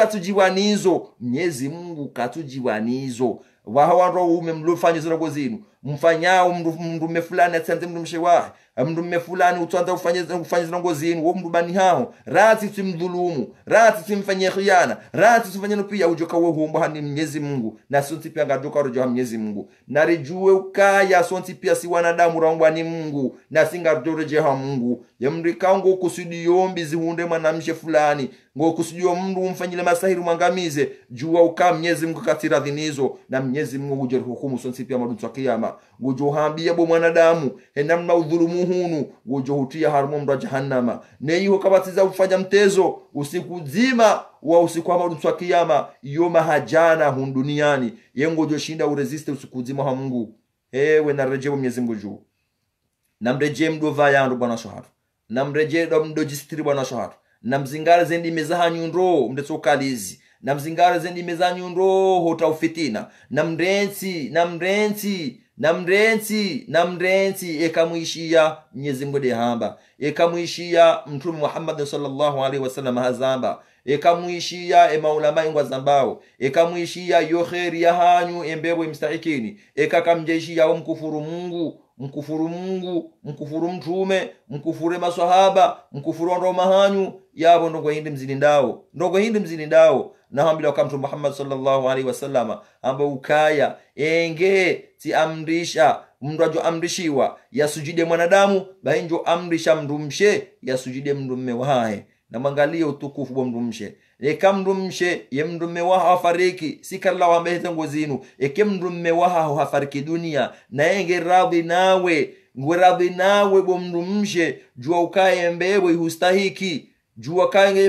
katujiwanizo wahawanro ume mlufanye zinogo zinu mfanyao mndume fulani atsanze mndumshe wahe mndume fulani utwanza ufanye zinogo zinu wo mndubani hao rati simdhulumu rati simfanye khiyana rati simfanye pia ujoka wo humba hani Mwenyezi Mungu na sonti pia ngajoka rojo Mwenyezi Mungu na rijue ukaya sonti pia si wanadamu rangwa ni Mungu na singa rojo ha Mungu yamrika ngo kusudiombi zihunde mwanamshe fulani ngo kusudio mndu mfanyile masahiri mwangamize jua uka Mwenyezi Mungu katira dhinizo na Mwenyezi Mungu hujer hukumu sonsi pia madunsu kiyama gojo hambia bo mwanadamu namna udhulumu hunu gojo hutia harmu mra jahannama neyo kabatiza ufanya mtezo usiku zima wa usiku wa madunsu kiyama yoma hajana hun duniani yengojo shinda uresiste usiku zima ha Mungu ewe narejea Mwenyezi Mungu juu namreje mdova yandu bwana shohatu namreje ndo jistiri bwana shohatu namzingara zendi mezaha nyundo mdetsokalizi namzingara zendi meza nyundo hota ufitina namrensi ekamuishia Mwenyezi Mungu de hamba ekamuishia Mtume Muhammad sallallahu alaihi wasallam hazamba ekamuishia maulama ingwa zambao ekamuishia yo khairi ya hanyu embebo mstahikini ekakamjeishia mkufuru Mungu mkufuru mtume mkufure maswahaba mkufuru ndo mahanyu yabo ndongo hindi mzini ndao na hambila kwa Mtume Muhammad sallallahu alaihi wasallam amba ukaya enge ti amrisha mndu amrishiwa yasujide mwanadamu bainjo amrisha mndumshe yasujide mndumme wae na mangalia utukufu wa mndumshe eka mndumshe ye mndumme waha hafariki sikalla wa mbehete ngozinu eke mndumme waha hafariki dunia na enge radhi nawe bo mndumshe jua ukaye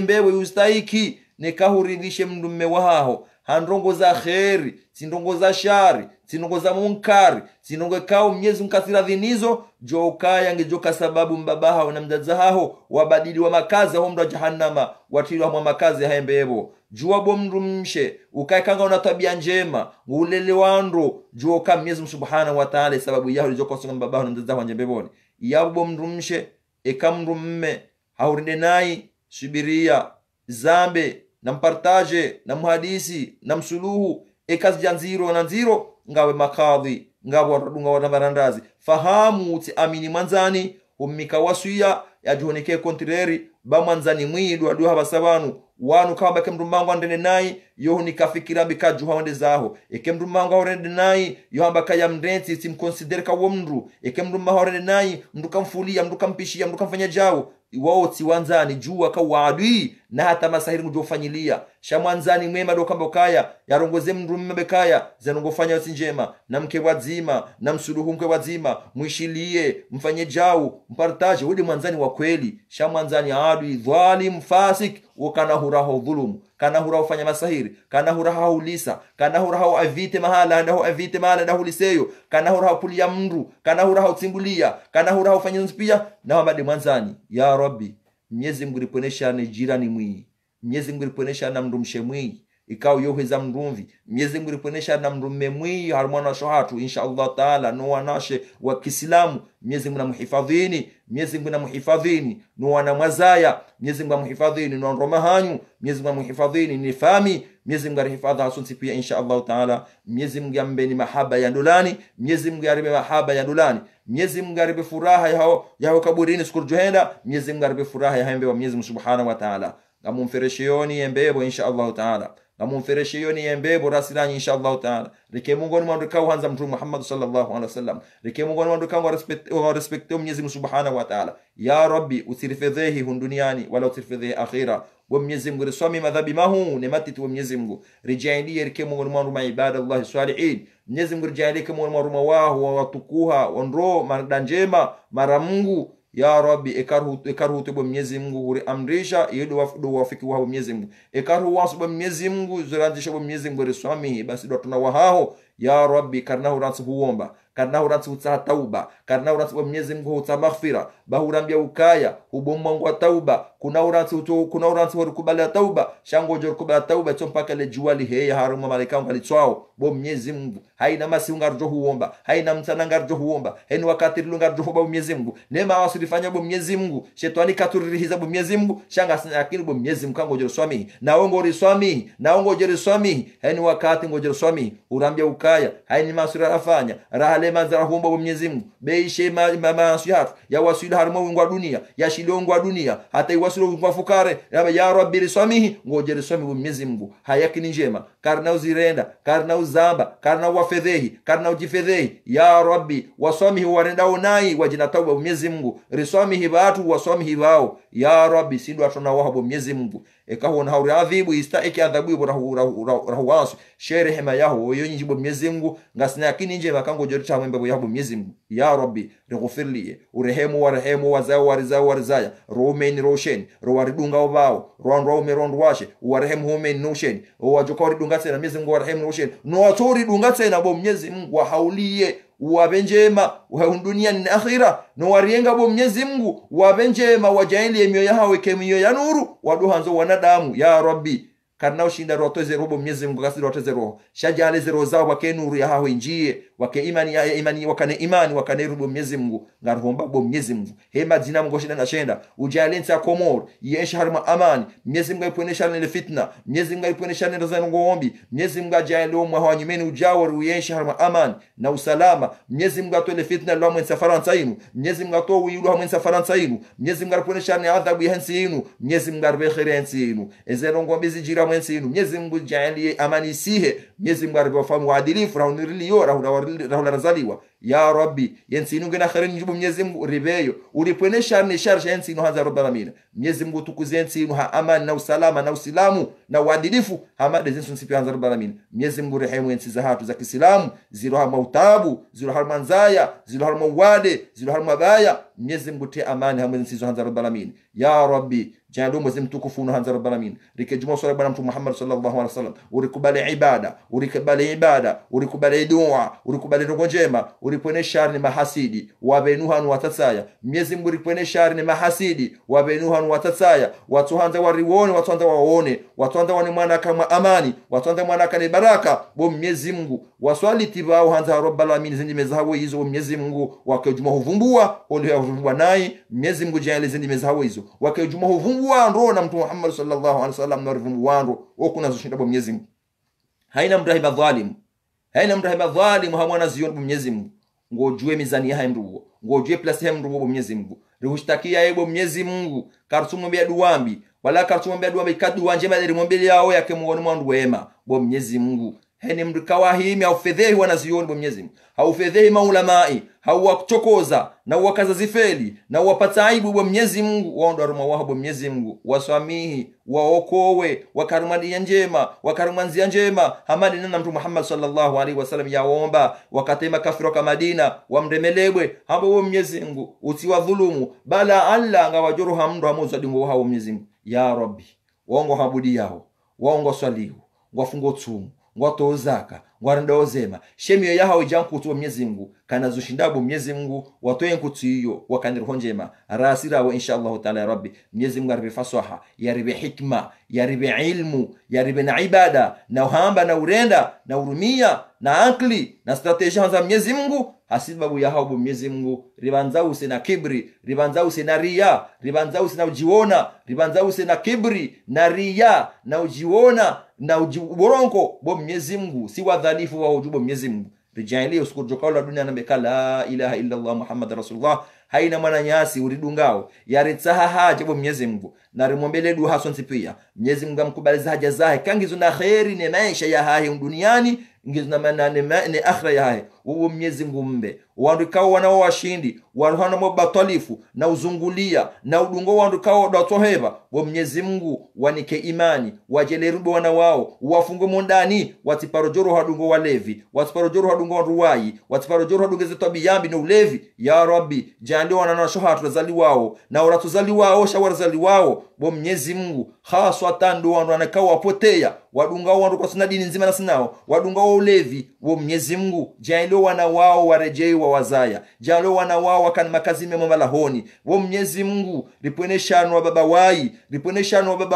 mbewe hustahiki nekahuridhishe mndumme waho handrongo za kheri sindongo za shari sindongo za munkari sindongo kao Mwenyezi mkathira dhinizo jo ukaya ngejoka sababu mbabaha na mdazaho wabadili wa makazi ho mndu jahannama watilwa mwa makazi haembebo jua bo mndumshe ukaikanga una tabia njema ulele wandro jua ka Mwenyezi subhanahu wa ta'ala sababu yao lijoka songa mbabaha na mdazaho njembeboni yabo mndumshe ekamrumme haurinde nai subiria zambe na mpartaje na mhadisi na msuluhu ekazi janziro na nziro ngawe makadhi ngawe wadunga wanabarandazi fahamu uti amini manzani umika wasuya yajuhonike kontreri ba manzani mwidu aduha basabanu wanu kamba kemrumangu andene nai yohunika fikira bikajuha wende zaho ekemrumangu horende nai yohamba kaya mrenzi simkonsidere ka womndu ekemrumangu horende nai mduka mfulia mduka mpishia mduka mfanya jao iwao wanzani jua ka wadui na hata masahiri ngujofanyilia shamwanzani mwema do kamba kaya yarongoze mndumme bekaya zanongofanya wasinjema na mke wazima na msuluhu mke wazima muishilie mfanye jao mpartaje udi mwanzani wa kweli shamwanzani adui dhalim fasik ukana huraho dhulumu kana huraho fanya masahiri kana huraho ulisa kana huraho avite mahala ndaho liseyo kana huraho pulia mndu kana huraho tsimbulia kana huraho fanya nspia na wabade mwanzani ya Rabbi Mwenyezi Mungu riponesha ni jirani mwi Mwenyezi Mungu riponesha na mndumshe mwi ikao yoheza mndumvi Mwenyezi Mungu riponesha na mndumme mwi harmona shohatu insha Allah taala no wanashe wa Kiislamu Mwenyezi Mungu namuhifadhini Mwenyezi Mungu namuhifadhini no wana mazaya Mwenyezi Mungu namuhifadhini no romahanyu Mwenyezi Mungu namuhifadhini ni fami Mwenyezi Mungu arihifadha hasunsi pia insha Allah taala Mwenyezi Mungu ambeni mahaba ya ndolani Mwenyezi Mungu aribe mahaba ya ndolani Mwenyezi Mungu aribe furaha yao kaburini siku johenda Mwenyezi Mungu aribe furaha ya hembe wa Mwenyezi Mungu subhanahu wa taala ngamumfereshioni embebo insha Allah taala ngamumfereshioni embebo rasilani insha Allah taala rike Mungu ni mwandika uhanza Mtume Muhammad sallallahu alaihi wasallam rike Mungu ni mwandika wa respect Mwenyezi Mungu subhanahu wa taala ya Rabbi usirifedhehi duniani wala usirifedhehi akhira wa Mwenyezi Mungu riswami madhabi mahu nemati tu Mwenyezi Mungu rijaindie rike Mungu ni mwanduma ibadallah salihin Mwenyezi Mungu rijaindie kama ni mwanduma wao watukuha wandro maranjema mara Mungu ya Rabbi ekaruhu tubo Mwenyezi Mungu huri amrisha yedo wafiki wa Mwenyezi Mungu ekaruhu wasubo Mwenyezi Mungu zurandisha bo Mwenyezi Mungu riswami basi ndo tunawaho ya Rabbi karnahu ransu huomba karnahu ransu utsa tauba karnahu ransu bo Mwenyezi Mungu utsa maghfira bahurambia ukaya ubomba ngwa tauba kuna uransu warukubala tauba shango jorukubala tauba mpaka le juali heya haruma malaika ngalitswao bo Mwenyezi Mungu haina masi ungarjo huomba haina mtana ngarjo huomba heni wakati lungarjo bo Mwenyezi Mungu nema wasulifanya bo Mwenyezi Mungu shetani katuririhiza bo Mwenyezi Mungu shanga akili bo Mwenyezi Mungu kango joruswami na ongo riswami heni wakati ngojoruswami urambia ukaya haini masura afanya rahale manzara huomba bo Mwenyezi Mungu beishe masuyatu ya wasuli haruma ngwa dunia ya shilongwa dunia hata iwasulu kwa fukare ya Rabbi riswamihi ngoje riswami bo Mwenyezi Mungu hayakini njema karna uzirenda karna uzamba karna wafedhehi karna ujifedhehi ya Rabbi waswamihi warenda onai wajina tauba Mwenyezi Mungu riswamihi watu waswamihi wao ya Rabbi sindu atona wahabo Mwenyezi Mungu ekahona hauri adhibu istaiki adhabu ibo rahu wasu shere hema yaho yonyi bo Mwenyezi Mungu ngasina yakini nje makango jorita mwembe yabo Mwenyezi Mungu ya Rabbi righfirli urehemu warehemu wazao warizaya romen roshen rowaridunga obao ronro meron washe warehemu homen noshen wajoka ridunga tena Mwenyezi Mungu warehemu noshen no atori dunga tena bo Mwenyezi Mungu wahaulie wabenjema wa dunia na akhira no warienga bo Mwenyezi Mungu wabenjema wajaili mioyo yao kemio ya nuru waduhanzo wanadamu ya Rabbi karna ushinda roto zero bo Mwenyezi Mungu kasi roto zero shajale zero zao wake nuru ya hao injie wake imani ya imani wakane rubo Mwenyezi Mungu ngarhomba bo Mwenyezi Mungu hema dina Mungu shida na shenda ujalenza komor yesh harma amani Mwenyezi Mungu iponesha ile fitna Mwenyezi Mungu iponesha ile rozano ngombi Mwenyezi Mungu ajale mwa hawanyimeni ujawari yesh harma amani na usalama Mwenyezi Mungu atole fitna lo mwenza Faransa inu Mwenyezi Mungu atoe uyulu mwenza Faransa inu Mwenyezi Mungu iponesha ile adhabu yensi inu Mwenyezi Mungu arbe khairi inu ezero ngombi zijira mwensi inu Mwenyezi Mungu jali amani sihe Mwenyezi Mungu arbe famu uadilifu rahuniriliyo rahula razaliwa ya Rabbi yensi ngena kharini njubu Mwenyezi Mungu ribeyo ulipwenesha ni sharsha yensi hanza rabbal alamin Mwenyezi Mungu tukuze yensi ha amani na usalama na usilamu na uadilifu hamade zensu nsipi hanza rabbal alamin Mwenyezi Mungu rehemu yensi za hatu za Kiislamu zilo harma utabu zilo harma nzaya zilo harma wade zilo harma baya Mwenyezi Mungu te amani hamwe yensi hanza rabbal alamin ya Rabbi jalu mwezi mtukufu na hanza rabbal alamin rikejuma swala bwana mtume Muhammad sallallahu alaihi wasallam urikubali ibada urikubali dua urikubali ndogo njema uripone shari ni mahasidi wabenuhanu watatsaya Mwenyezi Mungu uripone shari ni mahasidi wabenuhanu watatsaya watu hanza wariwone watu hanza waone watu hanza wani mwana kama amani watu hanza mwana kama baraka bo Mwenyezi Mungu waswali tibao hanza rabbal alamin zindi mezahabu hizo Mwenyezi Mungu wakejuma huvumbua ole huvumbua nai Mwenyezi Mungu jale zindi mezahabu hizo wakejuma huvumbua ndo na mtume Muhammad sallallahu alaihi wasallam na huvumbua ndo okuna zoshinda bo Mwenyezi Mungu haina mrahiba dhalim hamwana zion bo Mwenyezi Mungu ngojue mizani ya mrugo ngojue plus ya mrugo bo Mwenyezi Mungu rihushtakia yebo Mwenyezi Mungu kartumwambia duambi wala kartumwambia duambi kadua njema ile mwambie yao yake muone mwandu wema bo Mwenyezi Mungu heni mrikawahimi au fedhehi wanazioni bo Mwenyezi Mungu au fedhehi maulamai au wakuchokoza na wakaza zifeli na wapata aibu bo Mwenyezi Mungu waondo aruma wao bo Mwenyezi Mungu waswamihi waokowe wakarumandia njema wakarumanzia njema hamadi na mtume Muhammad sallallahu alaihi wasallam yaomba wakatema kafiru ka Madina wamremelebwe hapo bo Mwenyezi Mungu utiwa dhulumu bala Allah ngawajuru hamndo hamoza dingo hao Mwenyezi Mungu ya Rabbi waongo habudi yao waongo swalihu wafungo tumu ngwato zaka ngwaranda zema shemio yaho jankutu wa Mwenyezi Mungu kana zushindabo Mwenyezi Mungu watoye nkutu hiyo wakandirho njema rasira wa inshallah taala ya Rabbi Mwenyezi Mungu aribe fasaha yaribe hikma yaribe ilmu yaribe na ibada na uhamba na urenda na urumia na akli na strategia za Mwenyezi Mungu hasibabu ya hao Mwenyezi Mungu ribanzau sina kibri ribanzau sina ria ribanzau sina ujiona ribanzau sina kibri na ria na ujiona na ujiboronko bo Mwenyezi Mungu si wadhalifu wa ujubo Mwenyezi Mungu rijaili usikujoka la dunia na la ilaha illa Allah Muhammad rasulullah haina mwana nyasi uridungao yaritsaha haja bo Mwenyezi Mungu na rimwombele du hasonsi pia Mwenyezi Mungu amkubaliza haja zake kangizo na khairi ne maisha ya hai duniani ngizo na manane ne akhira ya hai uwo Mwenyezi Mungu mbe wandikao wanao washindi waruhana mbatalifu na uzungulia na udungo wandikao datoheba bo Mwenyezi Mungu wanike imani wajelerubo wana wao wafungo mondani watiparojoro hadungo walevi watiparojoro hadungo ruwai watiparojoro hadungo zetabiyambi na ulevi ya Rabbi jali wana na shohatu razali wao na uratuzali wao shawarazali wao bo Mwenyezi Mungu haswa tando wanakao wapotea wadunga wao kwa sina dini nzima na sinao wadunga wao ulevi bo Mwenyezi Mungu jali wana wao warejei wa wazaya jalo wana wao wakana makazi mema malahoni bo Mwenyezi Mungu riponeshano wa baba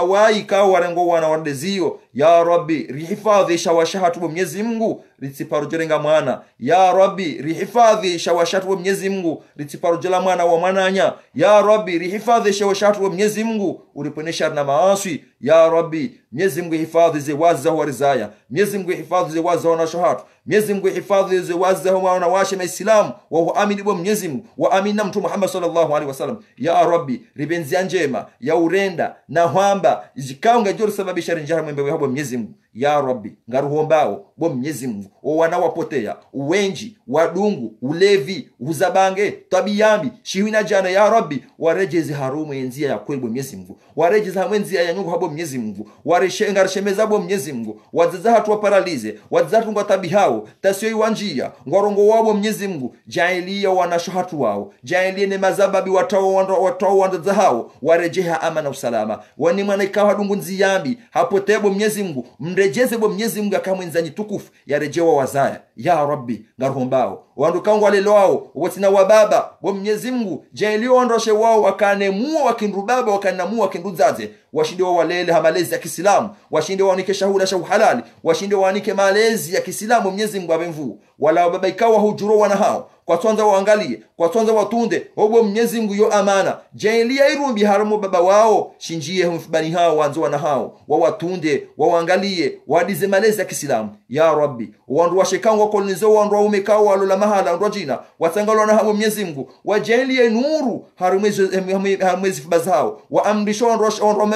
wai kao warengo wana wardezio ya Rabbi rihifadhi shawashatu bo Mwenyezi Mungu ritiparujorenga mwana ya Rabbi rihifadhi shawashatu bo Mwenyezi Mungu ritiparujela mwana wa mwananya ya Rabbi rihifadhi shawashatu bo Mwenyezi Mungu uriponesha na maaswi ya Rabbi Mwenyezi Mungu hifadhi zewaza wa rizaya Mwenyezi Mungu hifadhi zewaza wa shahatu Mwenyezi Mungu hifadhi zewaza wa wanawashe maislamu wa amini bo Mwenyezi Mungu wa amina mtume Muhammad sallallahu alaihi wasallam ya Rabbi ribenzi njema ya urenda na hwamba zikaunga jor sababisha rinjara mwembe wa Mwenyezi Mungu ya Rabbi ngaruhombao bo Mwenyezi Mungu wana wapotea uwenji wadungu ulevi uzabange tabiyambi shiwina jana ya Rabbi warejeze harumu enzia ya kweli bo Mwenyezi Mungu warejeze hamwenzia ya nyungu habo Mwenyezi Mungu warishengarishemeza bo Mwenyezi Mungu wazaza hatu waparalize wazaza hatu ngwatabi hao tasio iwanjia ngwarongo wabo Mwenyezi Mungu jailia wanasho hatu wao jailia ne mazababi watao wandaza hao warejeha amana usalama wani mwana ikawa hadungu nziyambi hapotebo Mwenyezi Mungu mrejeze bo Mwenyezi Mungu akamwenzanyi tukufu yarejewa wazaya ya Rabbi ngarumbao wandukangu waleloao watina wababa bo Mwenyezi Mungu jailio ondoshe wao wakanemua wakindrubaba wakanamua wakinduzaze washinde walele hamalezi ya Kiislamu washinde wanike shahula shahu halali washinde wanike malezi ya Kiislamu Mwenyezi Mungu abemvu wala baba ikawa hujuro wana hao kwa twanza waangalie kwa twanza watunde obo Mwenyezi Mungu yo amana jailia irumbi haramu baba wao shinjie humfibani hao wanzo wana hao wawatunde waangalie wadize malezi ya Kiislamu ya Rabbi wandu washekangu wakolnizo wandu umekao walola mahala ndo jina watangalo na hao Mwenyezi Mungu wajailie nuru harumezi fibazao waamrisho wandu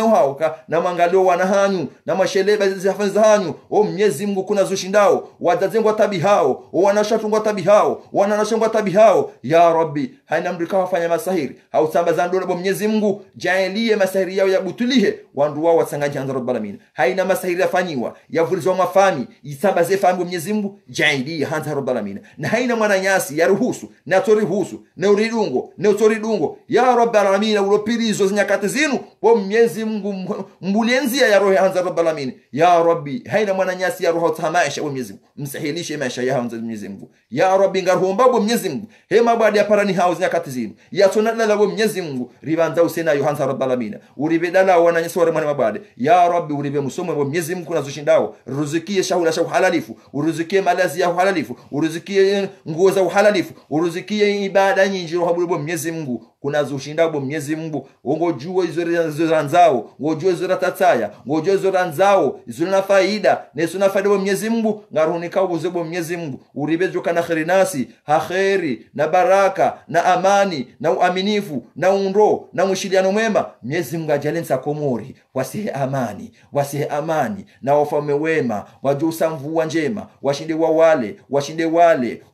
hao na mangalio wanahanyu na masheleba zihafanza hanyu o Mwenyezi Mungu kuna zushindao wadazengwa tabi hao wanashatungwa tabi hao wananashengwa tabi hao ya Rabbi haina mrika wafanya masahiri hausambazando na Mwenyezi Mungu jailie masahiri yao yabutulihe wandu wao wasangaji hanza Rabbal Alamin haina masahiri yafanyiwa yavulizwa mafami isambaze fami Mwenyezi Mungu jailie hanza Rabbal Alamin na haina mwananyasi ya ruhusu na torihusu na uridungo na utoridungo ya Rabbal Alamin ulopirizo zinyakati zinu wa Mwenyezi Mungu mbulenzia ya roho hanza Rabbal Alamin ya Rabbi haina mwananyasi ya roho tamaisha wa Mwenyezi Mungu msahilishe maisha ya hanza Mwenyezi Mungu ya Rabbi ngarhomba bo Mwenyezi Mungu hema baada ya parani hao nyakati zinu ya tonala bo Mwenyezi Mungu ribanza usena yo hanza Rabbal Alamin uribedala wananyesi wale mwana mabade ya Rabbi uribe musomo bo Mwenyezi Mungu nazoshindao ruzikie shahula shahu halalifu uruzikie malazi ya halalifu uruzikie nguo za halalifu uruzikie ibada nyingi roho bo Mwenyezi Mungu kuna zushinda bo Mwenyezi Mungu ngojua izo ranzao ngojua izo ratataya ngojua izo ranzao izo na faida neso na faida bo Mwenyezi Mungu ngarunika ubuze bo Mwenyezi Mungu uribejo kana khairinasi khairi na baraka na amani na uaminifu na undo na mushiliano mwema Mwenyezi Mungu ajalensa komori wasihe amani na wafame wema wajusa mvua njema washinde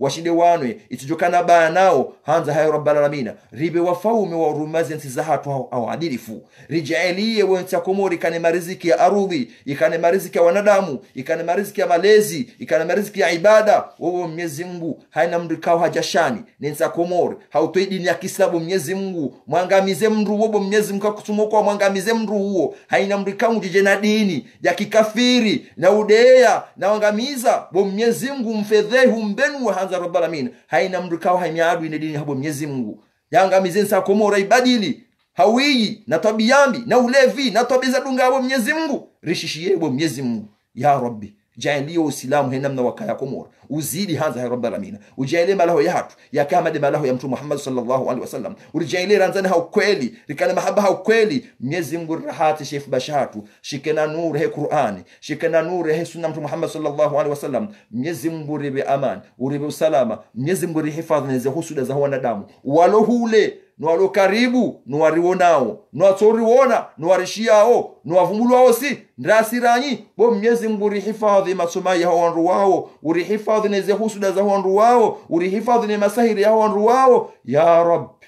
washinde wanwe itujokana baya nao hanza hayo Rabbal Alamin ribe wafaume wa urumazi nti za hatu au adilifu rijailie wenza komori ikane mariziki ya arudhi ikane mariziki ya wanadamu ikane mariziki ya malezi ikane mariziki ya ibada wewe Mwenyezi Mungu haina mrikao hajashani nenza komori hautoi dini ya Kiislamu Mwenyezi Mungu mwangamize mndu wewe Mwenyezi Mungu kutumoko mwangamize mndu huo haina mrikao jije na dini ya kikafiri na udea na wangamiza bo Mwenyezi Mungu mfedhehu mbenu wa hanza Rabbal Alamin haina mrikao haimiadu ine dini habo Mwenyezi Mungu yangamize nsa komora ibadili hawiyi na tabiyambi na ulevi na tabiza dunga bo Mwenyezi Mungu rishishie bo Mwenyezi Mungu ya Rabbi jailie Uislamu henamna wakaya komora uzidi hanza ya Rabbal Alamin ujailie malaho ya hatu ya kama de malaho ya Mtume Muhammad sallallahu alaihi wasallam ujailie ranzana hau kweli rikana mahaba hau kweli Mwenyezi Mungu rahati shef bashatu shikena nur he Qur'ani shikena nur he sunna Mtume Muhammad sallallahu alaihi wasallam Mwenyezi Mungu ribe aman uribe usalama Mwenyezi Mungu rihifadhi za husuda za wanadamu walo hule nwalo karibu nwariwonao nwatoriwona nwarishiao nwavumbulwao si ndrasiranyi bo Mwenyezi Mungu rihifadhi masomai ya wandu wao urihifadhi neze husuda za wandu wao urihifadhi ne masahiri ya wandu wao ya Rabbi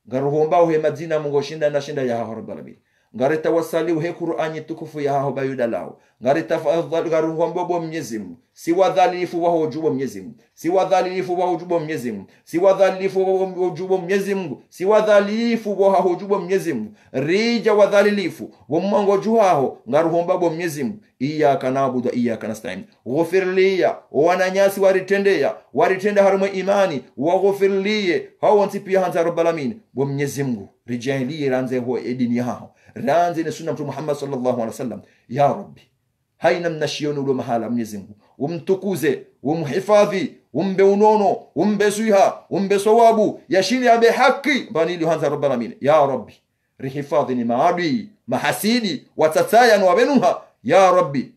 ngaruhombao he madina Mungu shinda na shinda ya Rabbal Alamin ngareta wasaliu he Qur'ani tukufu ya hao bayuda lao ngareta fadhal garuhombo bo Mwenyezi Mungu si wadhalifu wa hojubo Mwenyezi Mungu si wadhalifu wa hojubo Mwenyezi Mungu si wadhalifu wa hojubo Mwenyezi Mungu si wadhalifu wa hojubo Mwenyezi Mungu rija wadhalilifu wa mwango juhao ngaruhomba bo Mwenyezi Mungu iyyaka na'budu wa iyyaka nasta'in ghfir liya wananyasi waritenda harumo imani wa ghfir liye hao ntipia hanza Rabbal Alamin bo Mwenyezi Mungu rijailie ranze ho edini yao ranze ne sunna Mtume Muhammad sallallahu alaihi wasallam ya Rabbi haina mnashioni ulo mahala Mwenyezi Mungu umtukuze umhifadhi umbe unono umbe suiha umbe sawabu yashini abe haki banili hanza Rabbal Alamin ya Rabbi rihifadhi ni maadui mahasidi watataya na wabenuha ya Rabbi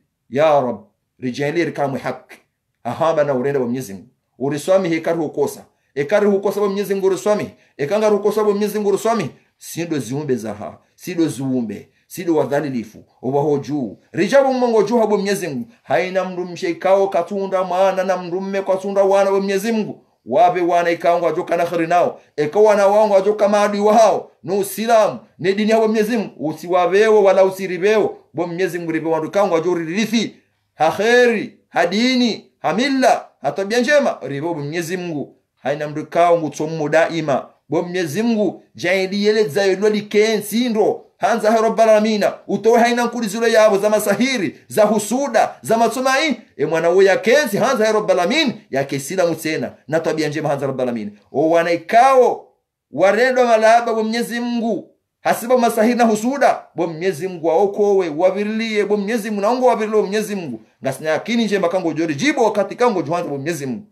rijailie rikamu haki ahaba na urenda wa Mwenyezi Mungu uriswami hekaru ukosa bo Mwenyezi Mungu uriswami ekanga ukosa bo Mwenyezi Mungu uriswami sindo ziumbe zaha sido ziumbe sido wadhalilifu obahoju rijabu mmongo juha bo Mwenyezi Mungu haina mndu msheikao katunda mwana na mndumme katunda wana bo Mwenyezi Mungu wabe wana ikaongo ajoka na khari nao wana wango ajoka maadui wao no Uislamu ne dini ya Mwenyezi Mungu usiwabewo wala usiribewo bo Mwenyezi Mungu ribe wandu kangu ajuri rithi ha khairi hadini hamilla hatabia njema ribe bo Mwenyezi Mungu haina mdu kangu tsomu daima bo Mwenyezi Mungu jaidi yele zayo likensi ndo hanza ha rabbal alamin utowe haina nkulizilo yabo za masahiri za husuda za matumai mwana we yakensi hanza ha rabbal alamin yakesila mutena na tabia njema hanza rabbal alamin o wanaikao warendo malaba bo Mwenyezi Mungu hasiba masahiri na husuda bo Mwenyezi Mungu aokowe wavirilie bo Mwenyezi Mungu naongo wavirilie bo Mwenyezi Mungu ngasina yakini njema kango jori jibo wakati kango juhanza bo Mwenyezi Mungu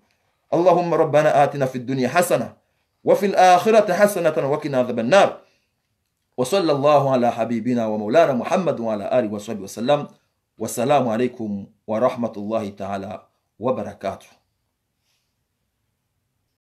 Allahumma rabbana atina fid dunya hasana wa fil akhirati hasanatan wa qina adhaban nar وصلى الله على حبيبنا ومولانا محمد وعلى آله وصحبه وسلم والسلام عليكم ورحمة الله تعالى وبركاته.